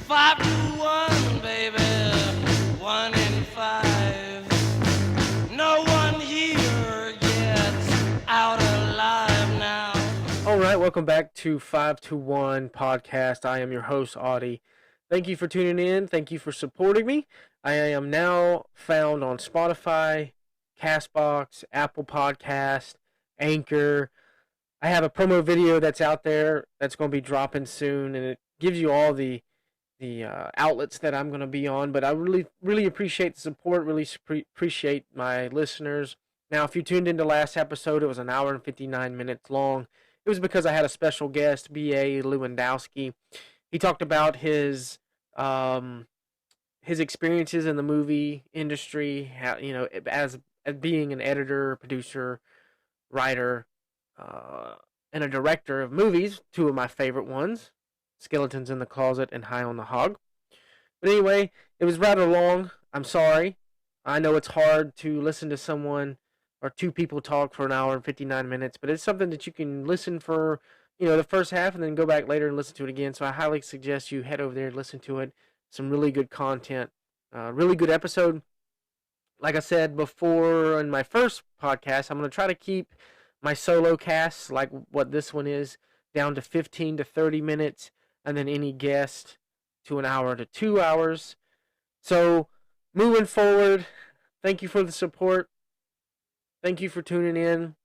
5 to 1, baby. 1 in 5. No one here gets out alive now. All right, welcome back to 5 to 1 podcast. I am your host, Audie. Thank you for tuning in. Thank you for supporting me. I am now found on Spotify, Castbox, Apple Podcast, Anchor. I have a promo video that's out there that's going to be dropping soon, and it gives you all the outlets that I'm going to be on. But I really appreciate the support. Really appreciate my listeners. Now, if you tuned into last episode, it was an hour and 59 minutes long. It was because I had a special guest, B.A. Lewandowski. He talked about his experiences in the movie industry, how, as being an editor, producer, writer, and a director of movies. Two of my favorite ones, Skeletons in the Closet and High on the Hog. But anyway, it was rather long. I'm sorry. I know it's hard to listen to someone or two people talk for an hour and 59 minutes, but it's something that you can listen for, the first half and then go back later and listen to it again. So I highly suggest you head over there and listen to it. Some really good content, really good episode. Like I said before in my first podcast, I'm going to try to keep my solo casts, like what this one is, down to 15 to 30 minutes, and then any guest to an hour to 2 hours. So moving forward, thank you for the support. Thank you for tuning in.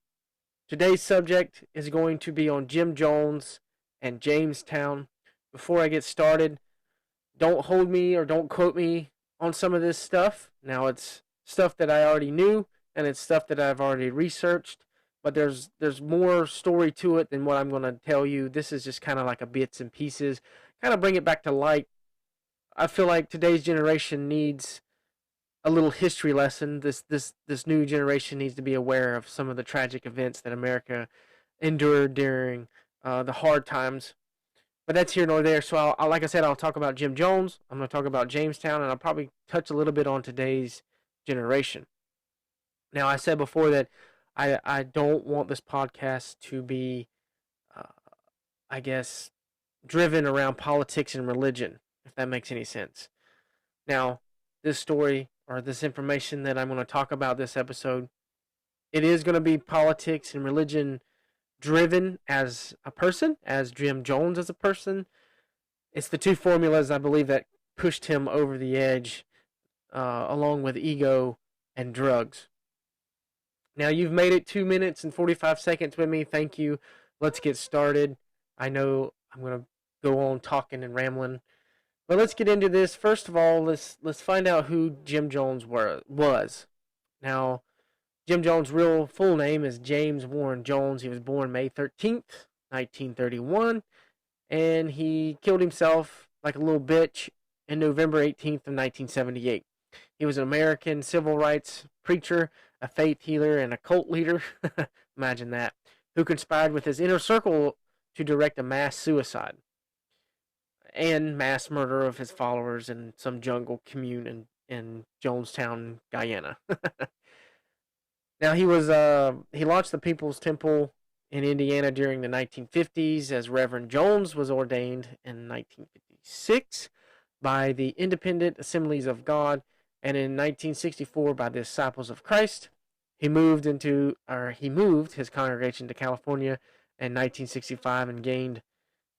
Today's subject is going to be on Jim Jones and Jonestown. Before I get started, don't hold me or don't quote me on some of this stuff. Now, it's stuff that I already knew, and it's stuff that I've already researched, but there's more story to it than what I'm going to tell you. This is just kind of like a bits and pieces, kind of bring it back to light. I feel like today's generation needs a little history lesson. This new generation needs to be aware of some of the tragic events that America endured during the hard times. But that's here nor there. So like I said, I'll talk about Jim Jones. I'm going to talk about Jonestown, and I'll probably touch a little bit on today's generation. Now, I said before that I don't want this podcast to be, I guess, driven around politics and religion, if that makes any sense. Now, this story or this information that I'm going to talk about this episode, it is going to be politics and religion driven as a person, as Jim Jones as a person. It's the two formulas, I believe, that pushed him over the edge, along with ego and drugs. Now, you've made it 2 minutes and 45 seconds with me. Thank you. Let's get started. I know I'm going to go on talking and rambling, but let's get into this. First of all, let's find out who Jim Jones was. Now, Jim Jones' real full name is James Warren Jones. He was born May 13th, 1931, and he killed himself like a little bitch in November 18th of 1978. He was an American civil rights preacher, a faith healer, and a cult leader. Imagine that. Who conspired with his inner circle to direct a mass suicide and mass murder of his followers in some jungle commune in Jonestown, Guyana. Now, he launched the People's Temple in Indiana during the 1950s, as Reverend Jones was ordained in 1956 by the Independent Assemblies of God, and in 1964 by the Disciples of Christ. He moved his congregation to California in 1965 and gained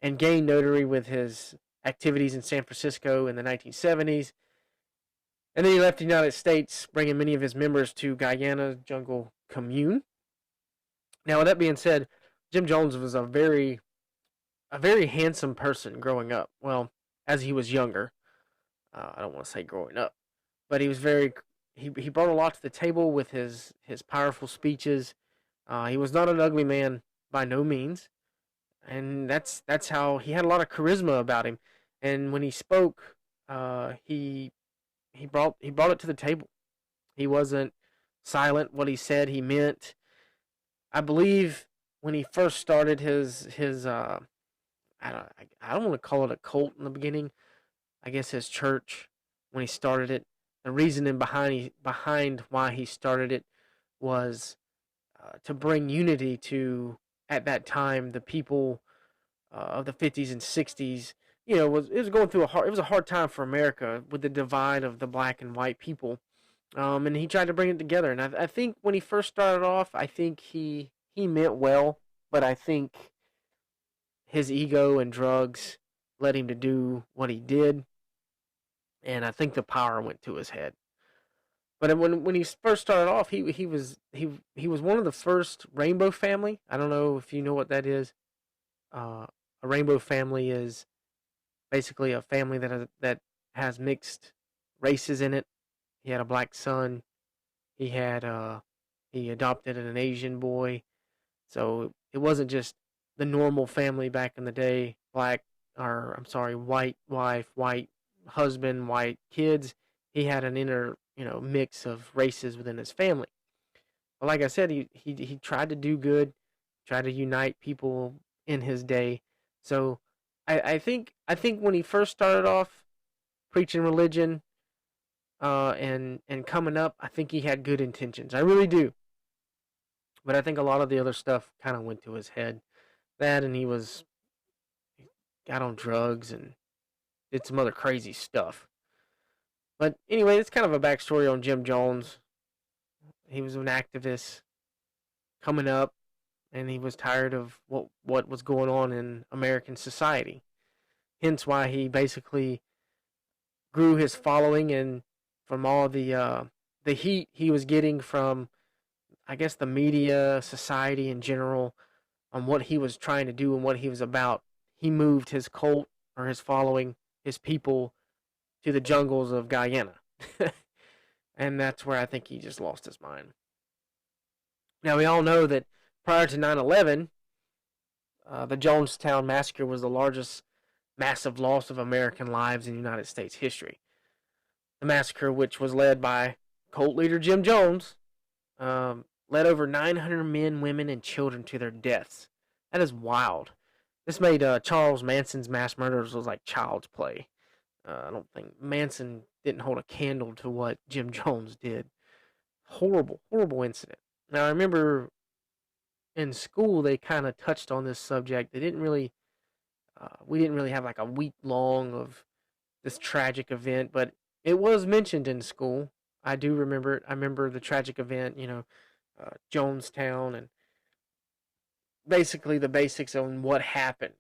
notoriety with his activities in San Francisco in the 1970s. And then he left the United States, bringing many of his members to Guyana Jungle Commune. Now, with that being said, Jim Jones was a very handsome person growing up. Well, as he was younger. I don't want to say growing up, but he was he brought a lot to the table with his powerful speeches. He was not an ugly man by no means, and that's how he had a lot of charisma about him. And when he spoke, he brought it to the table. He wasn't silent. What he said, he meant. I believe when he first started his I don't want to call it a cult in the beginning. I guess his church, when he started it, the reasoning behind why he started it was to bring unity to, at that time, the people of the 50s and 60s was going through it was a hard time for America with the divide of the black and white people. And he tried to bring it together. And I think when he first started off, I think he meant well, but I think his ego and drugs led him to do what he did, and I think the power went to his head. But when he first started off, he was one of the first rainbow family. I don't know if you know what that is. A rainbow family is basically a family that has mixed races in it. He had a black son. He adopted an Asian boy. So it wasn't just the normal family back in the day, black or I'm sorry, white wife, white husband, white kids. He had an inner, mix of races within his family. But like I said, he tried to do good, tried to unite people in his day. So I think when he first started off preaching religion, and coming up, I think he had good intentions. I really do. But I think a lot of the other stuff kind of went to his head. That and he got on drugs and did some other crazy stuff. But anyway, it's kind of a backstory on Jim Jones. He was an activist coming up, and he was tired of what was going on in American society. Hence why he basically grew his following, and from all the heat he was getting from, I guess, the media, society in general, on what he was trying to do and what he was about, he moved his cult or his following, his people, to the jungles of Guyana. And that's where I think he just lost his mind. Now, we all know that prior to 9/11, the Jonestown Massacre was the largest massive loss of American lives in United States history. The massacre, which was led by cult leader Jim Jones, led over 900 men, women, and children to their deaths. That is wild. This made Charles Manson's mass murders was like child's play. I don't think Manson didn't hold a candle to what Jim Jones did. Horrible, horrible incident. Now, I remember in school they kind of touched on this subject. We didn't really have like a week long of this tragic event, but it was mentioned in school. I do remember it. I remember the tragic event, Jonestown, and basically the basics on what happened.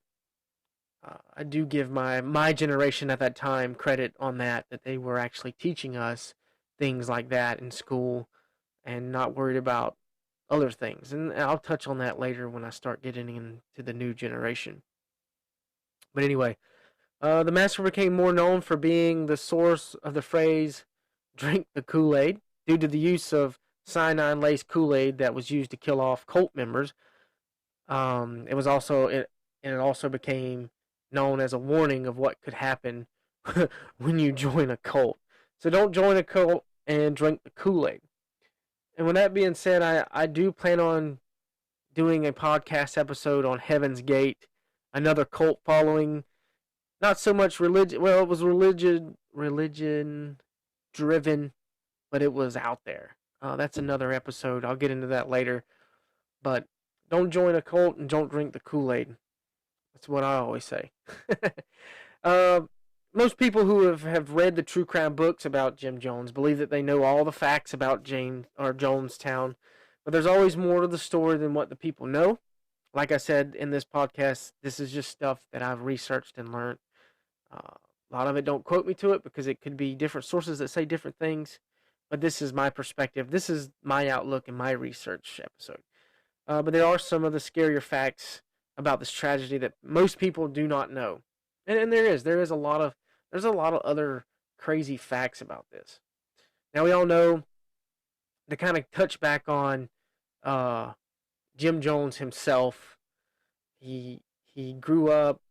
I do give my generation at that time credit on that they were actually teaching us things like that in school and not worried about other things. And I'll touch on that later when I start getting into the new generation. But anyway, the massacre became more known for being the source of the phrase "drink the Kool-Aid" due to the use of cyanide-laced Kool-Aid that was used to kill off cult members. It also became known as a warning of what could happen when you join a cult. So don't join a cult and drink the Kool-Aid. And with that being said, I do plan on doing a podcast episode on Heaven's Gate, another cult following. Not so much religion. Well, it was religion driven, but it was out there. That's another episode. I'll get into that later. But don't join a cult and don't drink the Kool-Aid. That's what I always say. uh, Most people who have read the true crime books about Jim Jones believe that they know all the facts about James or Jonestown, but there's always more to the story than what the people know. Like I said in this podcast, this is just stuff that I've researched and learned. A lot of it, don't quote me to it because it could be different sources that say different things, but this is my perspective. This is my outlook and my research episode. But there are some of the scarier facts about this tragedy that most people do not know, and there's a lot of other crazy facts about this. Now we all know, to kind of touch back on Jim Jones himself. He grew up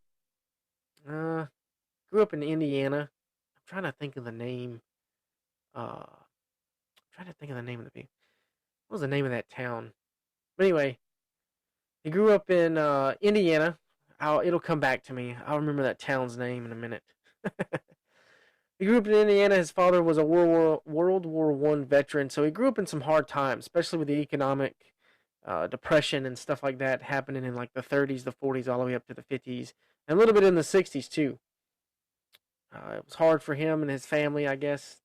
in Indiana. I'm trying to think of the name. I'm trying to think of the name of the people. What was the name of that town? But anyway, he grew up in Indiana. It'll come back to me. I'll remember that town's name in a minute. He grew up in Indiana. His father was a World War One veteran, so he grew up in some hard times, especially with the economic depression and stuff like that happening in like the 30s, the 40s, all the way up to the 50s, and a little bit in the 60s too. It was hard for him and his family, I guess,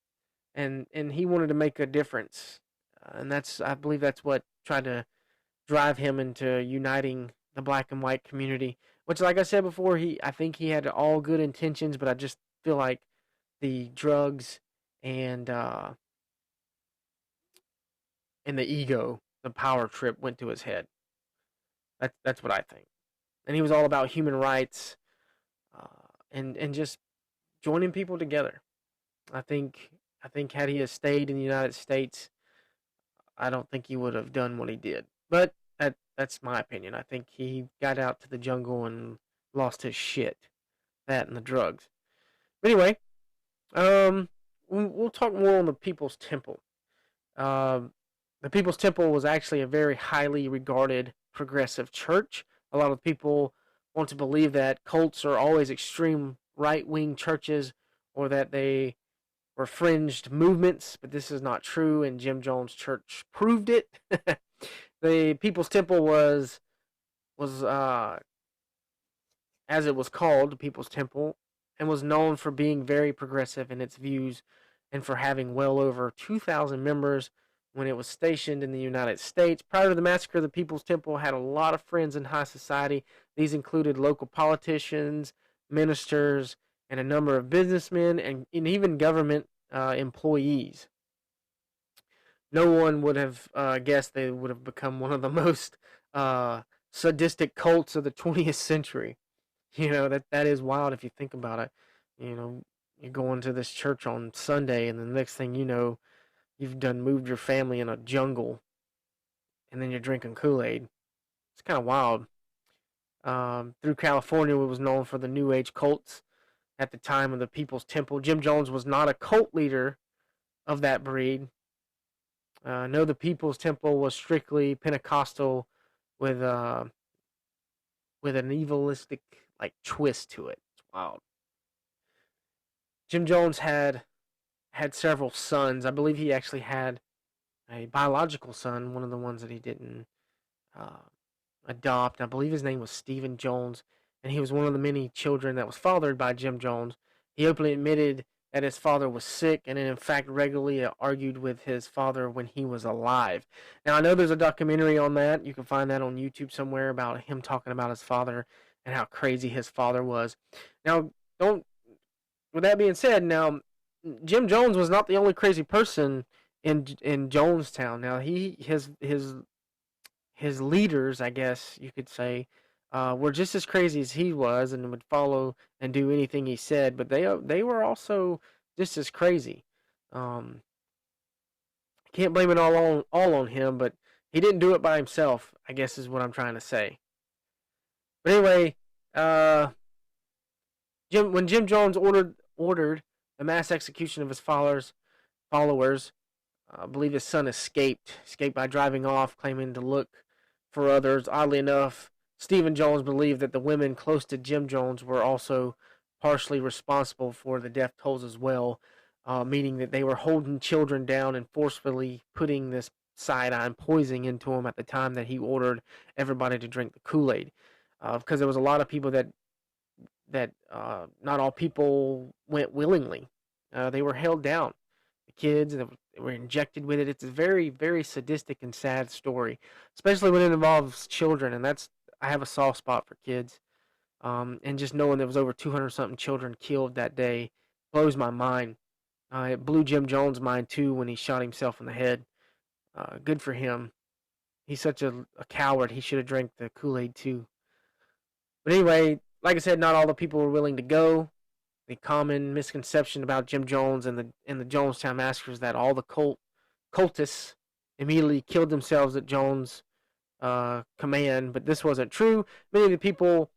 and he wanted to make a difference, and I believe that's what tried to drive him into uniting the black and white community. Which, like I said before, I think he had all good intentions, but I just feel like the drugs and uh, and the ego, the power trip went to his head. That's what I think. And he was all about human rights, and just joining people together. I think I think had he have stayed in the United States, I don't think he would have done what he did. But that's my opinion. I think he got out to the jungle and lost his shit. That and the drugs. But anyway, we'll talk more on the People's Temple. Um, the People's Temple was actually a very highly regarded progressive church. A lot of people want to believe that cults are always extreme right wing churches or that they were fringed movements, but this is not true, and Jim Jones' church proved it. The People's Temple was as it was called, the People's Temple, and was known for being very progressive in its views and for having well over 2,000 members when it was stationed in the United States. Prior to the massacre, the People's Temple had a lot of friends in high society. These included local politicians, ministers, and a number of businessmen and even government employees. No one would have guessed they would have become one of the most sadistic cults of the 20th century. You know, that is wild if you think about it. You know, you go into this church on Sunday, and the next thing you know, you've done moved your family in a jungle, and then you're drinking Kool-Aid. It's kind of wild. Through California, it was known for the New Age cults at the time of the People's Temple. Jim Jones was not a cult leader of that breed. No, the People's Temple was strictly Pentecostal with with an evilistic like twist to it. It's wild. Jim Jones had several sons. I believe he actually had a biological son, one of the ones that he didn't uh, adopt. I believe his name was Stephen Jones, and he was one of the many children that was fathered by Jim Jones. He openly admitted that his father was sick and in fact regularly argued with his father when he was alive. Now, I know there's a documentary on that. You can find that on YouTube somewhere about him talking about his father and how crazy his father was. Now, don't with that being said, now Jim Jones was not the only crazy person in Jonestown. Now, his leaders, I guess you could say, were just as crazy as he was and would follow and do anything he said. But they were also just as crazy. Um, can't blame it all on him, but he didn't do it by himself, I guess is what I'm trying to say. But anyway, when Jim Jones ordered the mass execution of his followers, I believe his son escaped by driving off, claiming to look for others. Oddly enough, Stephen Jones believed that the women close to Jim Jones were also partially responsible for the death tolls as well, meaning that they were holding children down and forcefully putting this cyanide poisoning into them at the time that he ordered everybody to drink the Kool-Aid. Because there was a lot of people that not all people went willingly. They were held down. The kids that were injected with it. It's a very, very sadistic and sad story, especially when it involves children. And I have a soft spot for kids. And just knowing there was over 200 something children killed that day blows my mind. It blew Jim Jones' mind too when he shot himself in the head. Good for him. He's such a coward. He should have drank the Kool-Aid too. But anyway, like I said, not all the people were willing to go. The common misconception about Jim Jones and the Jonestown Massacre is that all the cultists immediately killed themselves at Jones' command, but this wasn't true. Many of the people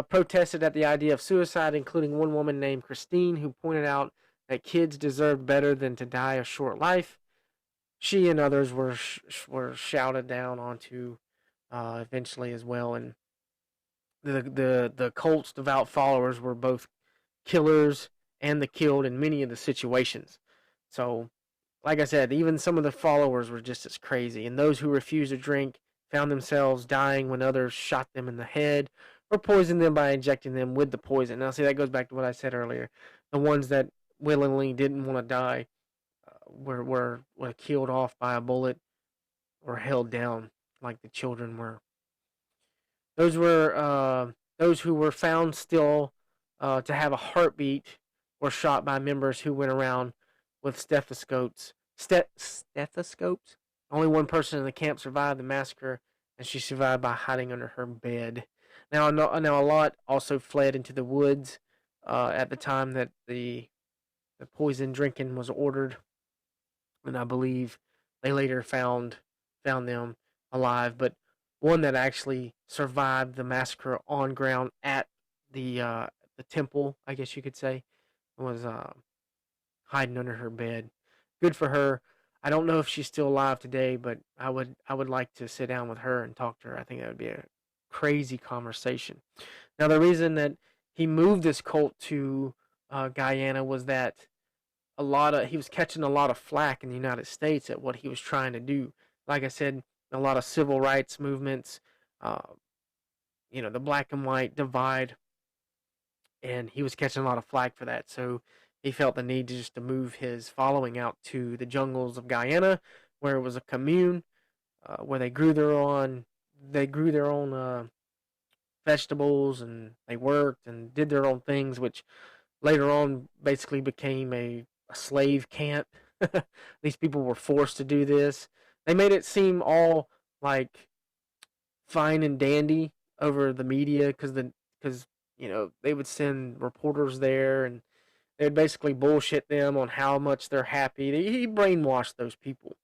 protested at the idea of suicide, including one woman named Christine, who pointed out that kids deserved better than to die a short life. She and others were shouted down onto eventually as well, and the cult's devout followers were both killers and the killed in many of the situations. So, like I said, even some of the followers were just as crazy, and those who refused to drink found themselves dying when others shot them in the head or poisoned them by injecting them with the poison. Now, see, that goes back to what I said earlier. the ones that willingly didn't want to die were killed off by a bullet or held down like the children were. Those were those who were found still to have a heartbeat were shot by members who went around with stethoscopes. Stethoscopes. Only one person in the camp survived the massacre, and she survived by hiding under her bed. Now a lot also fled into the woods at the time that the poison drinking was ordered, and I believe they later found them alive. But one that actually survived the massacre on ground at the temple, I guess you could say, was hiding under her bed. Good for her. I don't know if she's still alive today, but I would like to sit down with her and talk to her. I think that would be a crazy conversation. Now, the reason that he moved this cult to Guyana was that he was catching a lot of flack in the United States at what he was trying to do. Like I said, a lot of civil rights movements, uh, the black and white divide, and he was catching a lot of flack for that. So he felt the need to move his following out to the jungles of Guyana, where it was a commune, where they grew their own vegetables, and they worked and did their own things, which later on basically became a slave camp. These people were forced to do this. They made it seem all like fine and dandy over the media because they would send reporters there, and they would basically bullshit them on how much they're happy. He brainwashed those people.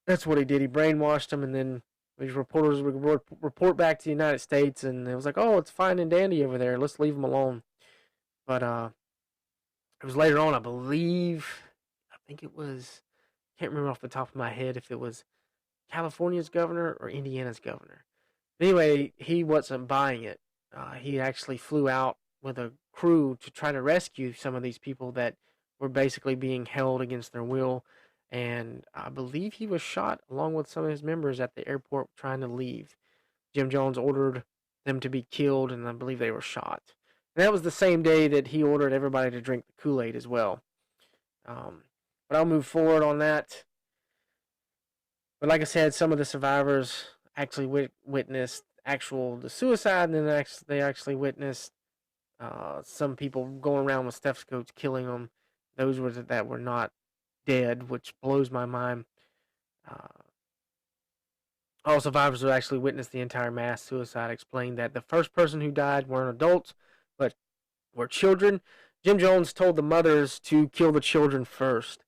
That's what he did. He brainwashed them, and then these reporters would report back to the United States, and it was like, oh, it's fine and dandy over there. Let's leave them alone. But it was later on, I believe. I think it was. Can't remember off the top of my head if it was California's governor or Indiana's governor. But anyway, he wasn't buying it. He actually flew out with a crew to try to rescue some of these people that were basically being held against their will. And I believe he was shot along with some of his members at the airport trying to leave. Jim Jones ordered them to be killed, and I believe they were shot. And that was the same day that he ordered everybody to drink the Kool-Aid as well. Um, but I'll move forward on that. But like I said, some of the survivors actually witnessed the suicide, and then they actually witnessed some people going around with stethoscopes killing them. Those that were not dead, which blows my mind. Uh, all survivors who actually witnessed the entire mass suicide explained that the first person who died weren't adults, but were children. Jim Jones told the mothers to kill the children first.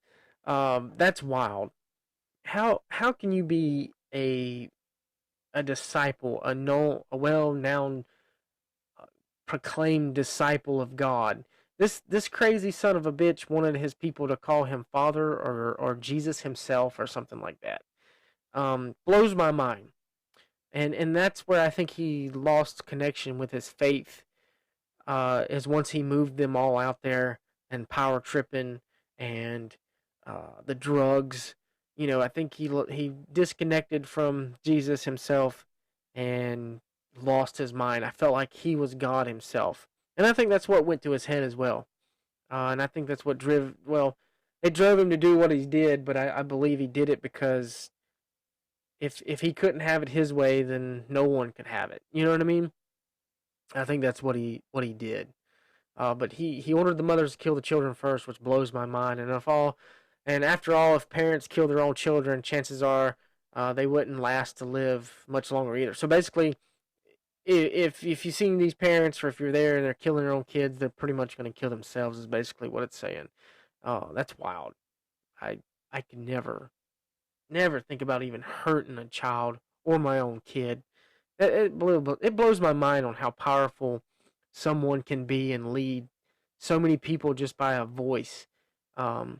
That's wild. How can you be a disciple, a well-known, proclaimed disciple of God? This crazy son of a bitch wanted his people to call him Father or Jesus himself or something like that. Blows my mind, and that's where I think he lost connection with his faith. Is once he moved them all out there and power tripping and the drugs. I think he disconnected from Jesus himself and lost his mind. I felt like he was God himself, and I think that's what went to his head as well. And I think that's what it drove him to do what he did. But I believe he did it because if he couldn't have it his way, then no one could have it. You know what I mean? I think that's what he did. But he ordered the mothers to kill the children first, which blows my mind. And after all, if parents kill their own children, chances are they wouldn't last to live much longer either. So basically, if you've seen these parents, or if you're there and they're killing their own kids, they're pretty much going to kill themselves. Is basically what it's saying. That's wild. I could never think about even hurting a child or my own kid. It blows my mind on how powerful someone can be and lead so many people just by a voice. And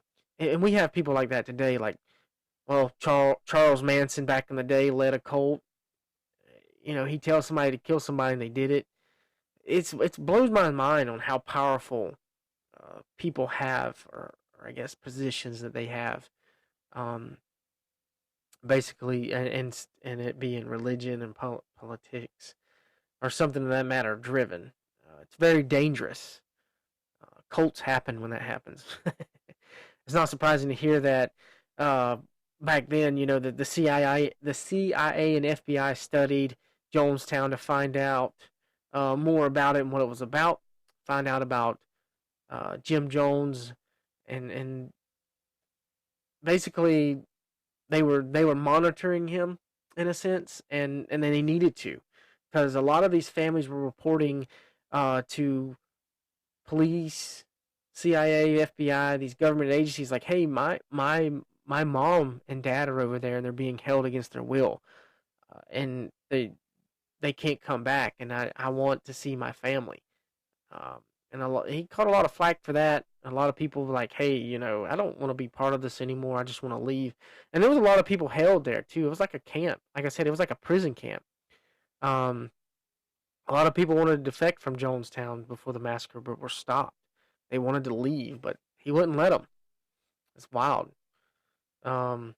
we have people like that today. Like, well, Charles Manson back in the day led a cult. He tells somebody to kill somebody and they did it. It blows my mind on how powerful people have, or I guess positions that they have. Um, Basically, and it being religion and politics or something of that matter driven. It's very dangerous cults happen when that happens. It's not surprising to hear that uh, back then, the CIA and FBI studied Jonestown to find out more about it and what it was about. Find out about Jim Jones, and basically they were monitoring him in a sense, and then they needed to, because a lot of these families were reporting to police, CIA, FBI, these government agencies, like, hey, my mom and dad are over there and they're being held against their will, and they can't come back, and I want to see my family. Um, and he caught a lot of flack for that. A lot of people were like, hey, I don't want to be part of this anymore. I just want to leave. And there was a lot of people held there too. It was like a camp. Like I said, it was like a prison camp. Um, a lot of people wanted to defect from Jonestown before the massacre, but were stopped. They wanted to leave, but he wouldn't let them. It's wild. Um,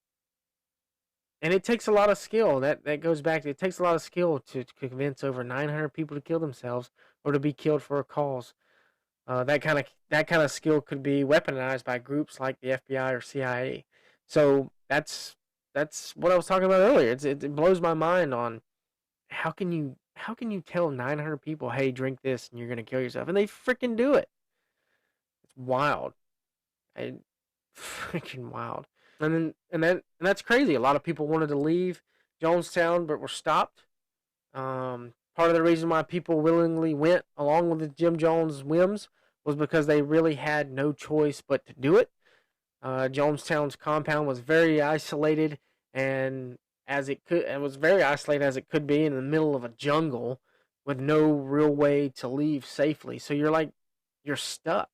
and it takes a lot of skill. That goes back to, it takes a lot of skill to convince over 900 people to kill themselves or to be killed for a cause. That kind of skill could be weaponized by groups like the FBI or CIA. So that's what I was talking about earlier. It blows my mind on how can you tell 900 people, hey, drink this and you're gonna kill yourself, and they freaking do it. It's wild. I, freaking wild. And that's crazy. A lot of people wanted to leave Jonestown but were stopped. Part of the reason why people willingly went along with the Jim Jones whims was because they really had no choice but to do it. Jonestown's compound was very isolated, and it was very isolated as it could be in the middle of a jungle with no real way to leave safely. So you're stuck,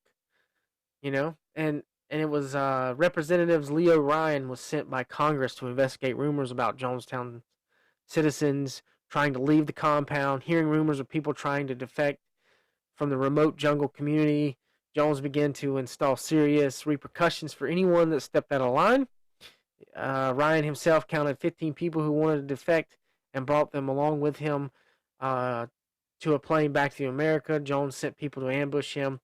and it was Representatives Leo Ryan was sent by Congress to investigate rumors about Jonestown citizens trying to leave the compound, hearing rumors of people trying to defect from the remote jungle community. Jones began to install serious repercussions for anyone that stepped out of line. Ryan himself counted 15 people who wanted to defect and brought them along with him to a plane back to America. Jones sent people to ambush him,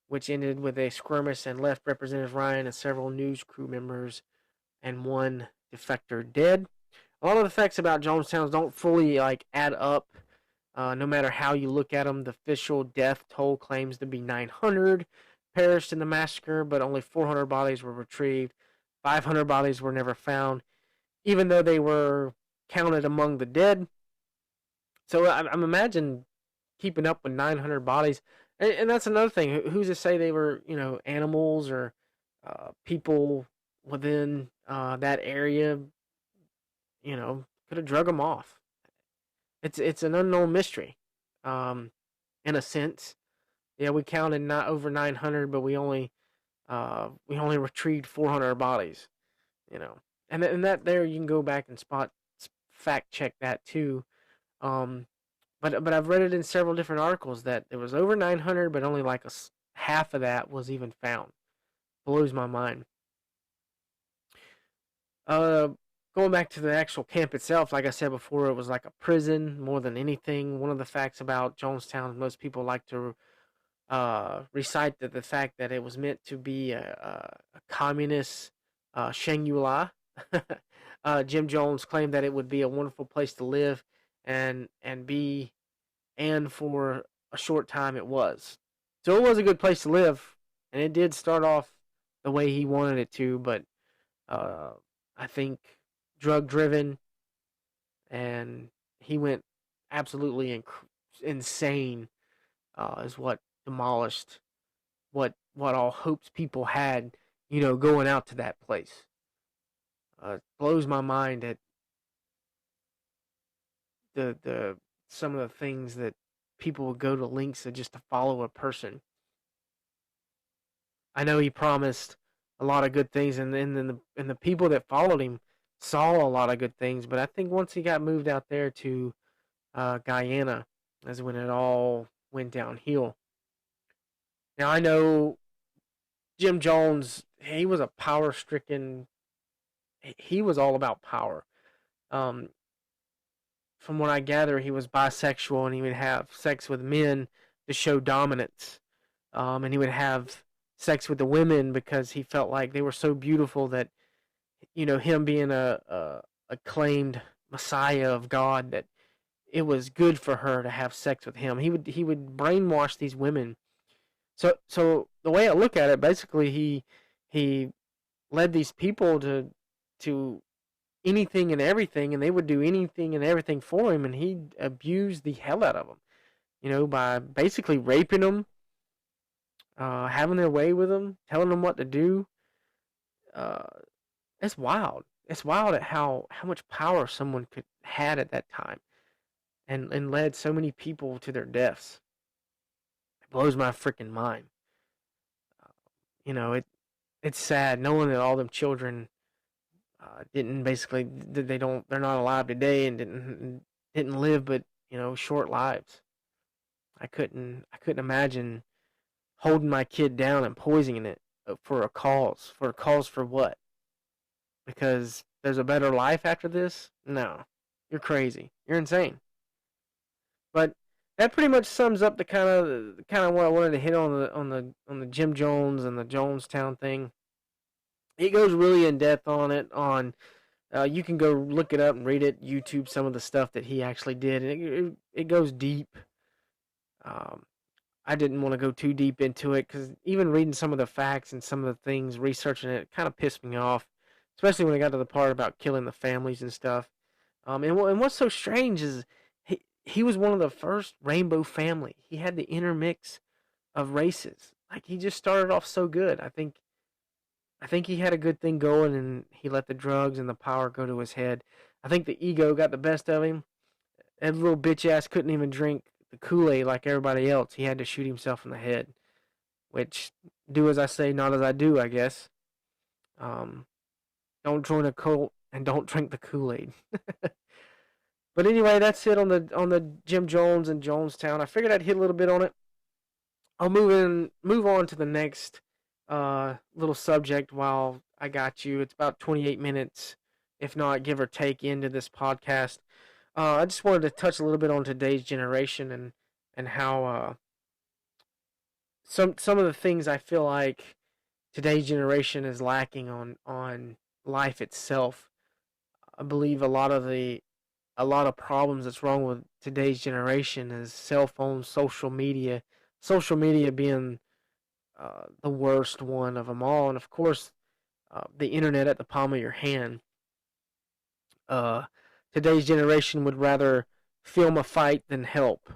which ended with a skirmish and left Representative Ryan and several news crew members and one defector dead. A lot of the facts about Jonestown don't fully add up. No matter how you look at them, the official death toll claims to be 900 perished in the massacre, but only 400 bodies were retrieved. 500 bodies were never found, even though they were counted among the dead. So I'm imagining keeping up with 900 bodies, and that's another thing. Who's to say they were, animals or people within that area? Could have drug them off. It's an unknown mystery, in a sense. Yeah, we counted not over 900, but we only retrieved 400 bodies. You know, and that there you can go back and fact check that too. Um, but I've read it in several different articles that it was over 900, but only like half of that was even found. Blows my mind. Uh, Going back to the actual camp itself, like I said before, it was like a prison more than anything. One of the facts about Jonestown, most people like to recite the fact that it was meant to be a communist Shangri-La. Jim Jones claimed that it would be a wonderful place to live and be, and for a short time it was. So it was a good place to live, and it did start off the way he wanted it to, but uh, I think drug driven, and he went absolutely insane. Is what demolished what all hopes people had, going out to that place. It blows my mind at the some of the things that people would go to lengths of just to follow a person. I know he promised a lot of good things, and the people that followed him saw a lot of good things. But I think once he got moved out there to Guyana, is when it all went downhill. Now I know Jim Jones, he was a power stricken. He was all about power. Um, from what I gather, he was bisexual and he would have sex with men to show dominance. And he would have sex with the women because he felt like they were so beautiful that, him being a acclaimed Messiah of God, that it was good for her to have sex with him. He would brainwash these women. So the way I look at it, basically he led these people to anything and everything, and they would do anything and everything for him, and he abused the hell out of them, by basically raping them, having their way with them, telling them what to do. Uh, it's wild. It's wild at how much power someone could had at that time, and led so many people to their deaths. It blows my freaking mind. It's sad knowing that all them children didn't basically they're not alive today and didn't live but short lives. I couldn't imagine holding my kid down and poisoning it for a cause for what? Because there's a better life after this? No, you're crazy. You're insane. But that pretty much sums up the kind of what I wanted to hit on the Jim Jones and the Jonestown thing. It goes really in depth on it. You can go look it up and read it. YouTube some of the stuff that he actually did, and it goes deep. Um, I didn't want to go too deep into it because even reading some of the facts and some of the things, researching it, kind of pissed me off, especially when I got to the part about killing the families and stuff. And what's so strange is he was one of the first rainbow family. He had the intermix of races. Like he just started off so good. I think he had a good thing going, and he let the drugs and the power go to his head. I think the ego got the best of him. That little bitch ass couldn't even drink the Kool-Aid like everybody else. He had to shoot himself in the head. Which, do as I say, not as I do, I guess. Um, don't join a cult and don't drink the Kool-Aid. But anyway, that's it on the Jim Jones and Jonestown. I figured I'd hit a little bit on it. I'll move on to the next little subject while I got you. It's about 28 minutes, if not give or take, into this podcast. I just wanted to touch a little bit on today's generation and how some of the things I feel like today's generation is lacking on life itself. I believe a lot of problems that's wrong with today's generation is cell phones, social media. Social media being the worst one of them all, and of course, the internet at the palm of your hand. Uh, Today's generation would rather film a fight than help,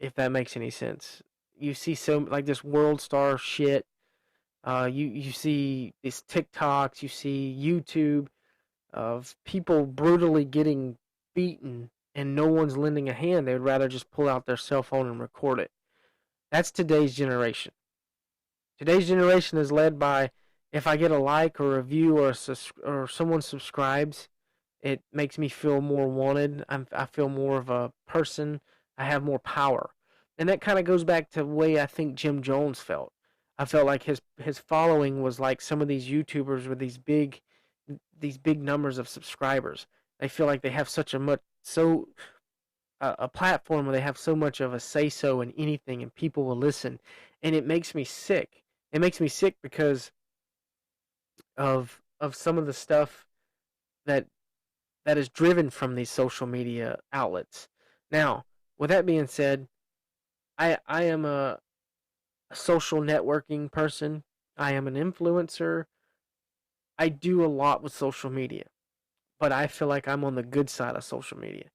if that makes any sense. You see so like this world star shit. You see these TikToks, you see YouTube of people brutally getting beaten, and no one's lending a hand. They would rather just pull out their cell phone and record it. That's today's generation. Today's generation is led by if I get a like or a review or someone subscribes, it makes me feel more wanted. I feel more of a person. I have more power. And that kind of goes back to the way I think Jim Jones felt. I felt like his following was like some of these YouTubers with these big numbers of subscribers. They feel like they have such a platform where they have so much of a say so in anything and people will listen, and it makes me sick. It makes me sick because of some of the stuff that that is driven from these social media outlets. Now, with that being said, I am a social networking person. I am an influencer. I do a lot with social media, but I feel like I'm on the good side of social media.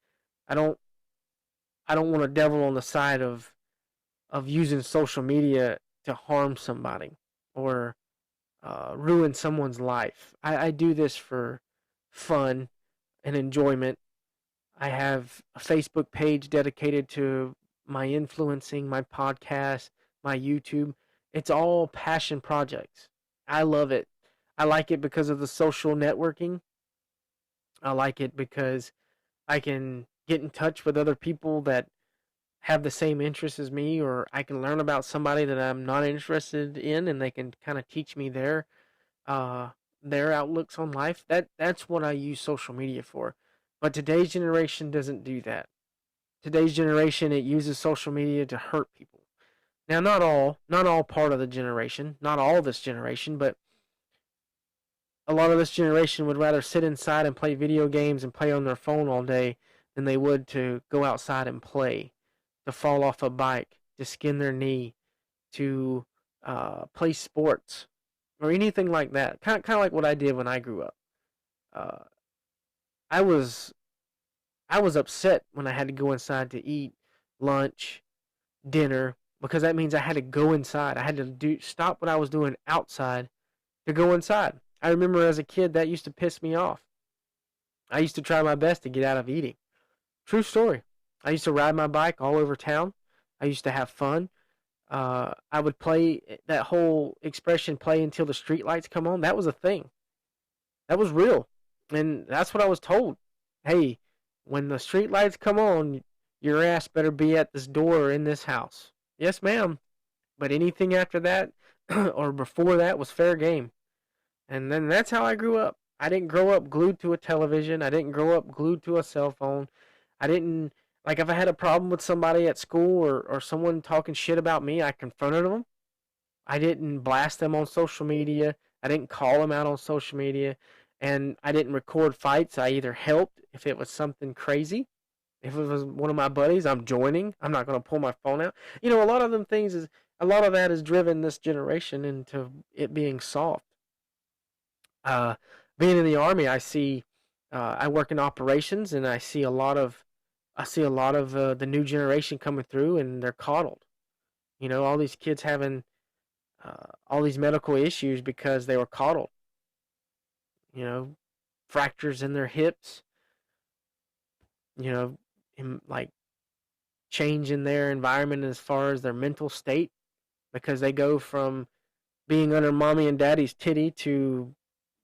I don't I don't want to devil on the side of using social media to harm somebody or ruin someone's life. I do this for fun and enjoyment. I have a Facebook page dedicated to my influencing, my podcast, my YouTube. It's all passion projects. I love it. I like it because of the social networking. I like it because I can get in touch with other people that have the same interests as me, or I can learn about somebody that I'm not interested in, and they can kind of teach me uh, their outlooks on life. That's what I use social media for. But today's generation doesn't do that. Today's generation, it uses social media to hurt people. Now, not all part of the generation, not all this generation, but a lot of this generation would rather sit inside and play video games and play on their phone all day than they would to go outside and play, to fall off a bike, to skin their knee, to play sports or anything like that. Kind of like what I did when I grew up. Uh, I was I was upset when I had to go inside to eat lunch, dinner, because that means I had to go inside. I had to stop what I was doing outside to go inside. I remember as a kid that used to piss me off. I used to try my best to get out of eating. True story. I used to ride my bike all over town. I used to have fun. I would play that whole expression, play until the streetlights come on. That was a thing. That was real. And that's what I was told. Hey, when the streetlights come on, your ass better be at this door or in this house. Yes, ma'am. But anything after that or before that was fair game. And then that's how I grew up. I didn't grow up glued to a television. I didn't grow up glued to a cell phone. I didn't, like, if I had a problem with somebody at school or someone talking shit about me, I confronted them. I didn't blast them on social media. I didn't call them out on social media. And I didn't record fights. I either helped if it was something crazy. If it was one of my buddies, I'm joining. I'm not going to pull my phone out. You know, a lot of that is driven this generation into it being soft. Uh, Being in the army, I work in operations, and I see a lot of the new generation coming through, and they're coddled. You know, all these kids having all these medical issues because they were coddled. You know, fractures in their hips. You know, like change in their environment as far as their mental state because they go from being under mommy and daddy's titty to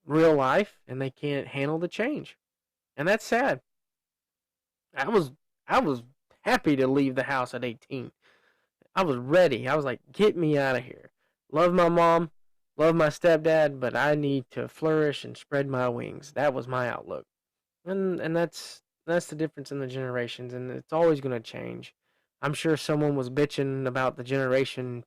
real life and they can't handle the change. And that's sad. I was I was happy to leave the house at 18. I was ready. I was like, get me out of here. Love my mom, love my stepdad, but I need to flourish and spread my wings. That was my outlook. And that's the difference in the generations, and it's always going to change. I'm sure someone was bitching about the generation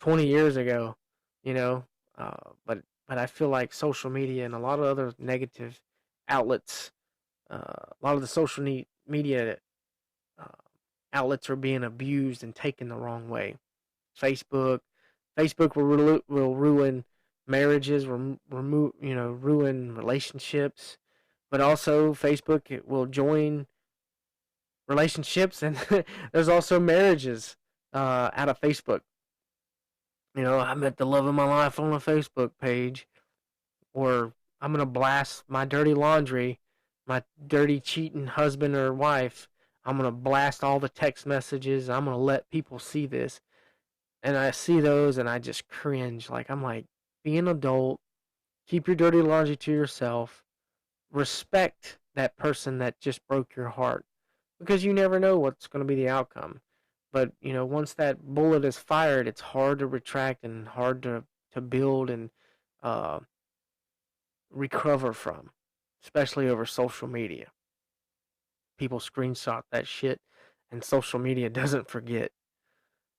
20 years ago, you know, but I feel like social media and a lot of other negative outlets, a lot of the media uh, outlets are being abused and taken the wrong way. Facebook, Facebook will ruin marriages, ruin relationships, but also Facebook it will join relationships, and there's also marriages out of Facebook. You know, I met the love of my life on a Facebook page, or I'm gonna blast my dirty laundry, my dirty cheating husband or wife. I'm gonna blast all the text messages. I'm gonna let people see this, and I see those, and I just cringe. Like I'm like, be an adult, keep your dirty laundry to yourself, respect that person that just broke your heart, because you never know what's going to be the outcome. But you know, once that bullet is fired, it's hard to retract and hard to build and uh, recover from, especially over social media. People screenshot that shit, and social media doesn't forget.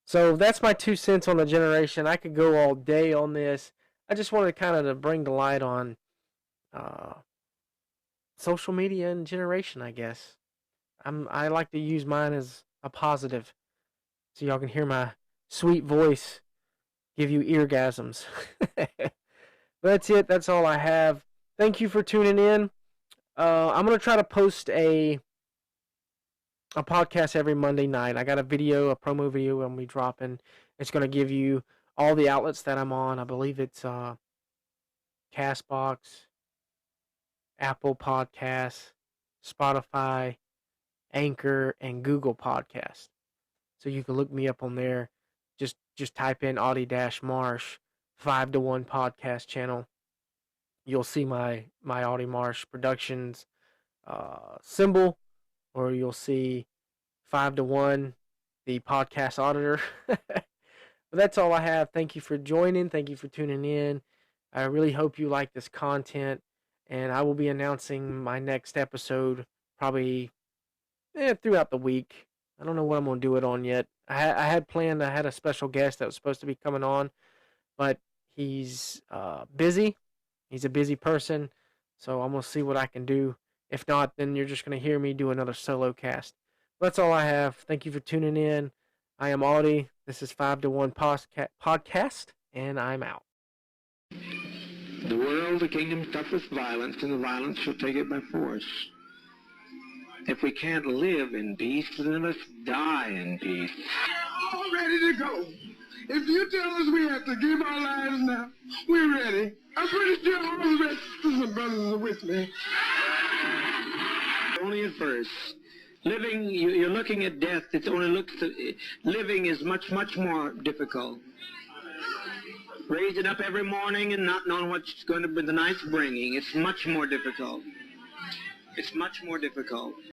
So that's my 2 cents on the generation. I could go all day on this. I just wanted kind of to bring the light on uh, social media and generation, I guess. I like to use mine as a positive, so y'all can hear my sweet voice give you eargasms. That's it. That's all I have. Thank you for tuning in. I'm gonna try to post a podcast every Monday night. I got a promo video I'm gonna be dropping. It's gonna give you all the outlets that I'm on. I believe it's Castbox, Apple Podcasts, Spotify, Anchor, and Google Podcast. So you can look me up on there. Just type in audie-marsh 5 to 1 podcast channel. You'll see my audie-marsh productions symbol, or you'll see 5 to 1 the podcast auditor. But that's all I have. Thank you for joining. Thank you for tuning in. I really hope you like this content, and I will be announcing my next episode probably throughout the week. I don't know what I'm gonna do it on yet. I had planned. I had a special guest that was supposed to be coming on, but he's busy. He's a busy person, so I'm gonna see what I can do. If not, then you're just gonna hear me do another solo cast. That's all I have. Thank you for tuning in. I am Audie. This is 5 to 1 podcast, and I'm out. The world, the kingdom, suffereth violence, and the violence shall take it by force. If we can't live in peace, then let's die in peace. We're all ready to go. If you tell us we have to give our lives now, we're ready. I'm pretty sure all the rest of the brothers are with me. Only at first. Living, you're looking at death. It only looks. Living is much, much more difficult. Raising up every morning and not knowing what's going to be the night's bringing. It's much more difficult. It's much more difficult.